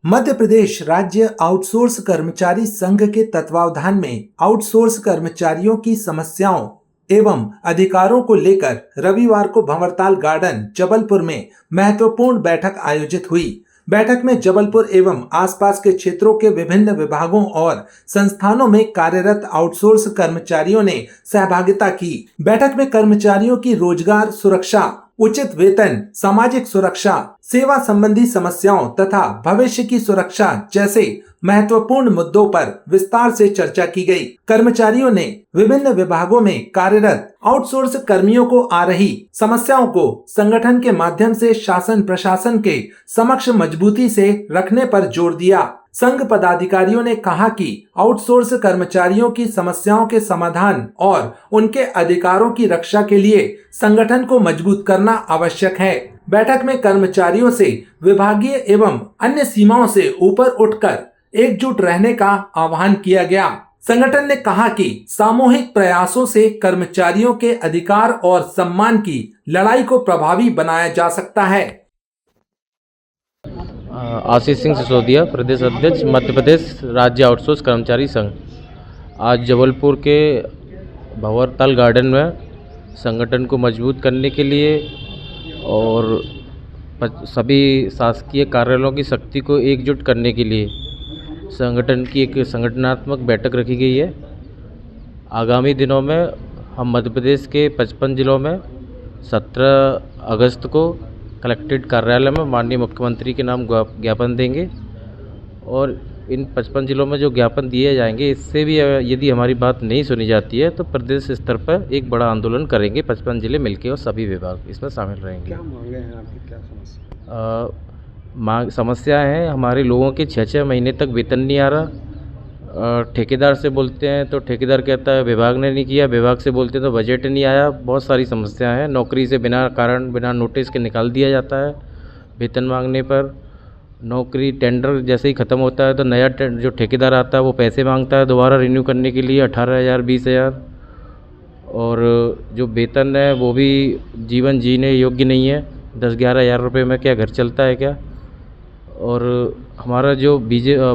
मध्य प्रदेश राज्य आउटसोर्स कर्मचारी संघ के तत्वावधान में आउटसोर्स कर्मचारियों की समस्याओं एवं अधिकारों को लेकर रविवार को भंवरताल गार्डन जबलपुर में महत्वपूर्ण बैठक आयोजित हुई। बैठक में जबलपुर एवं आसपास के क्षेत्रों के विभिन्न विभागों और संस्थानों में कार्यरत आउटसोर्स कर्मचारियों ने सहभागिता की। बैठक में कर्मचारियों की रोजगार सुरक्षा, उचित वेतन, सामाजिक सुरक्षा, सेवा संबंधी समस्याओं तथा भविष्य की सुरक्षा जैसे महत्वपूर्ण मुद्दों पर विस्तार से चर्चा की गई। कर्मचारियों ने विभिन्न विभागों में कार्यरत आउटसोर्स कर्मियों को आ रही समस्याओं को संगठन के माध्यम से शासन प्रशासन के समक्ष मजबूती से रखने पर जोर दिया। संघ पदाधिकारियों ने कहा कि आउटसोर्स कर्मचारियों की समस्याओं के समाधान और उनके अधिकारों की रक्षा के लिए संगठन को मजबूत करना आवश्यक है। बैठक में कर्मचारियों से विभागीय एवं अन्य सीमाओं से ऊपर उठकर एकजुट रहने का आह्वान किया गया। संगठन ने कहा कि सामूहिक प्रयासों से कर्मचारियों के अधिकार और सम्मान की लड़ाई को प्रभावी बनाया जा सकता है। आशीष सिंह सिसोदिया, प्रदेश अध्यक्ष, मध्य प्रदेश राज्य आउटसोर्स कर्मचारी संघ। आज जबलपुर के भंवरताल गार्डन में संगठन को मजबूत करने के लिए और सभी शासकीय कार्यालयों की शक्ति को एकजुट करने के लिए संगठन की एक संगठनात्मक बैठक रखी गई है। आगामी दिनों में हम मध्य प्रदेश के 55 जिलों में 17 अगस्त को कलेक्ट्रेट कार्यालय में माननीय मुख्यमंत्री के नाम ज्ञापन देंगे और इन 55 जिलों में जो ज्ञापन दिए जाएंगे, इससे भी यदि हमारी बात नहीं सुनी जाती है तो प्रदेश स्तर पर एक बड़ा आंदोलन करेंगे। 55 जिले मिलकर और सभी विभाग इसमें शामिल रहेंगे। क्या मांगे हैं आपकी, क्या समस्या? समस्या है, हमारे लोगों के 6-6 महीने तक वेतन नहीं आ रहा। ठेकेदार से बोलते हैं तो ठेकेदार कहता है विभाग ने नहीं किया, विभाग से बोलते हैं तो बजट नहीं आया। बहुत सारी समस्याएं हैं। नौकरी से बिना कारण, बिना नोटिस के निकाल दिया जाता है। वेतन मांगने पर नौकरी टेंडर जैसे ही ख़त्म होता है तो नया जो ठेकेदार आता है वो पैसे मांगता है दोबारा रिन्यू करने के लिए 18,000, 20,000। और जो वेतन है वो भी जीवन जीने योग्य नहीं है। 10-11 हज़ार रुपये में क्या घर चलता है क्या? और हमारा जो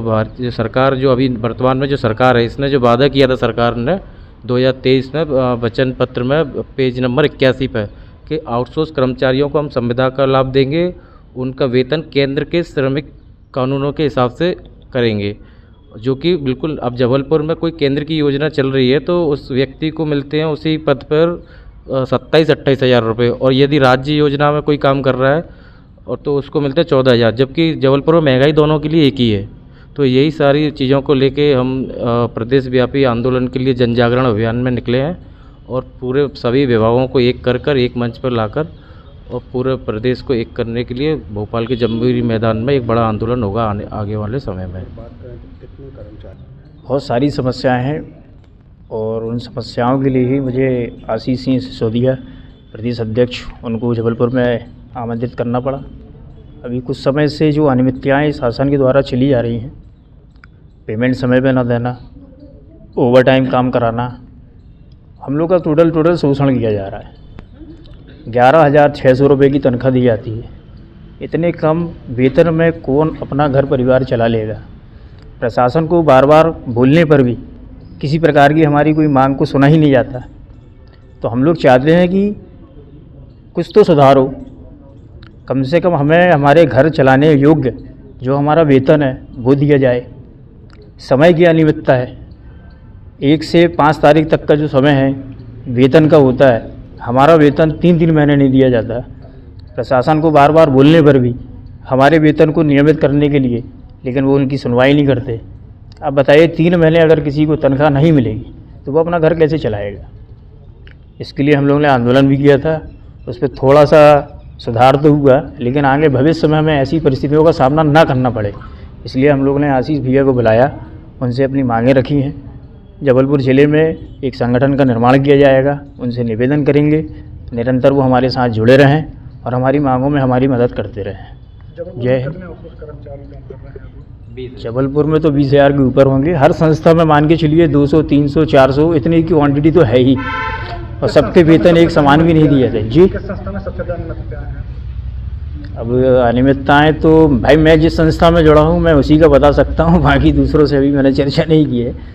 भारतीय सरकार जो अभी वर्तमान में जो सरकार है, इसने जो वादा किया था सरकार ने 2023 में वचन पत्र में पेज नंबर 81 पर कि आउटसोर्स कर्मचारियों को हम संविदा का लाभ देंगे, उनका वेतन केंद्र के श्रमिक कानूनों के हिसाब से करेंगे, जो कि बिल्कुल अब जबलपुर में कोई केंद्र की योजना चल रही है तो उस व्यक्ति को मिलते हैं उसी पद पर 27-28 हज़ार रुपये, और यदि राज्य योजना में कोई काम कर रहा है और तो उसको मिलते हैं 14,000, जबकि जबलपुर में महंगाई दोनों के लिए एक ही है। तो यही सारी चीज़ों को लेके हम प्रदेश व्यापी आंदोलन के लिए जन जागरण अभियान में निकले हैं और पूरे सभी विभागों को एक कर एक मंच पर लाकर और पूरे प्रदेश को एक करने के लिए भोपाल के जम्बूरी मैदान में एक बड़ा आंदोलन होगा आगे वाले समय में। बात करें तो कितने कर्मचारी? बहुत सारी समस्याएं हैं और उन समस्याओं के लिए ही मुझे आशीष सिंह सिसोदिया, प्रदेश अध्यक्ष, उनको जबलपुर में आमंत्रित करना पड़ा। अभी कुछ समय से जो अनियमितताएँ शासन के द्वारा चली जा रही हैं, पेमेंट समय पे न देना, ओवर टाइम काम कराना, हम लोग का टोटल शोषण किया जा रहा है। 11,600 रुपये की तनख्वाह दी जाती है। इतने कम वेतन में कौन अपना घर परिवार चला लेगा? प्रशासन को बार बार बोलने पर भी किसी प्रकार की हमारी कोई मांग को सुना ही नहीं जाता। तो हम लोग चाहते हैं कि कुछ तो सुधार हो, कम से कम हमें हमारे घर चलाने योग्य जो हमारा वेतन है वो दिया जाए। समय की अनियमितता है, 1 से 5 तारीख तक का जो समय है वेतन का होता है, हमारा वेतन 3 महीने नहीं दिया जाता। प्रशासन को बार बार बोलने पर भी हमारे वेतन को नियमित करने के लिए, लेकिन वो उनकी सुनवाई नहीं करते। अब बताइए 3 महीने अगर किसी को तनख्वाह नहीं मिलेगी तो वो अपना घर कैसे चलाएगा? इसके लिए हम लोगों ने आंदोलन भी किया था, उस पर थोड़ा सा सुधार तो हुआ, लेकिन आगे भविष्य में हमें ऐसी परिस्थितियों का सामना ना करना पड़े, इसलिए हम लोगों ने आशीष भैया को बुलाया, उनसे अपनी मांगें रखी हैं। जबलपुर ज़िले में एक संगठन का निर्माण किया जाएगा, उनसे निवेदन करेंगे निरंतर वो हमारे साथ जुड़े रहें और हमारी मांगों में हमारी मदद करते रहें। जय हिंद। जबलपुर में तो 20,000 के ऊपर होंगे। हर संस्था में मान के चलिए 200, 300, 400 इतनी की क्वांटिटी तो है ही, और सबके वेतन एक समान भी नहीं दिए थे। जी, किस संस्था में सबसे ज़्यादा नियमितताएं हैं? अब अनियमितताएँ तो भाई मैं जिस संस्था में जुड़ा हूँ मैं उसी का बता सकता हूँ, बाकी दूसरों से अभी मैंने चर्चा नहीं की है।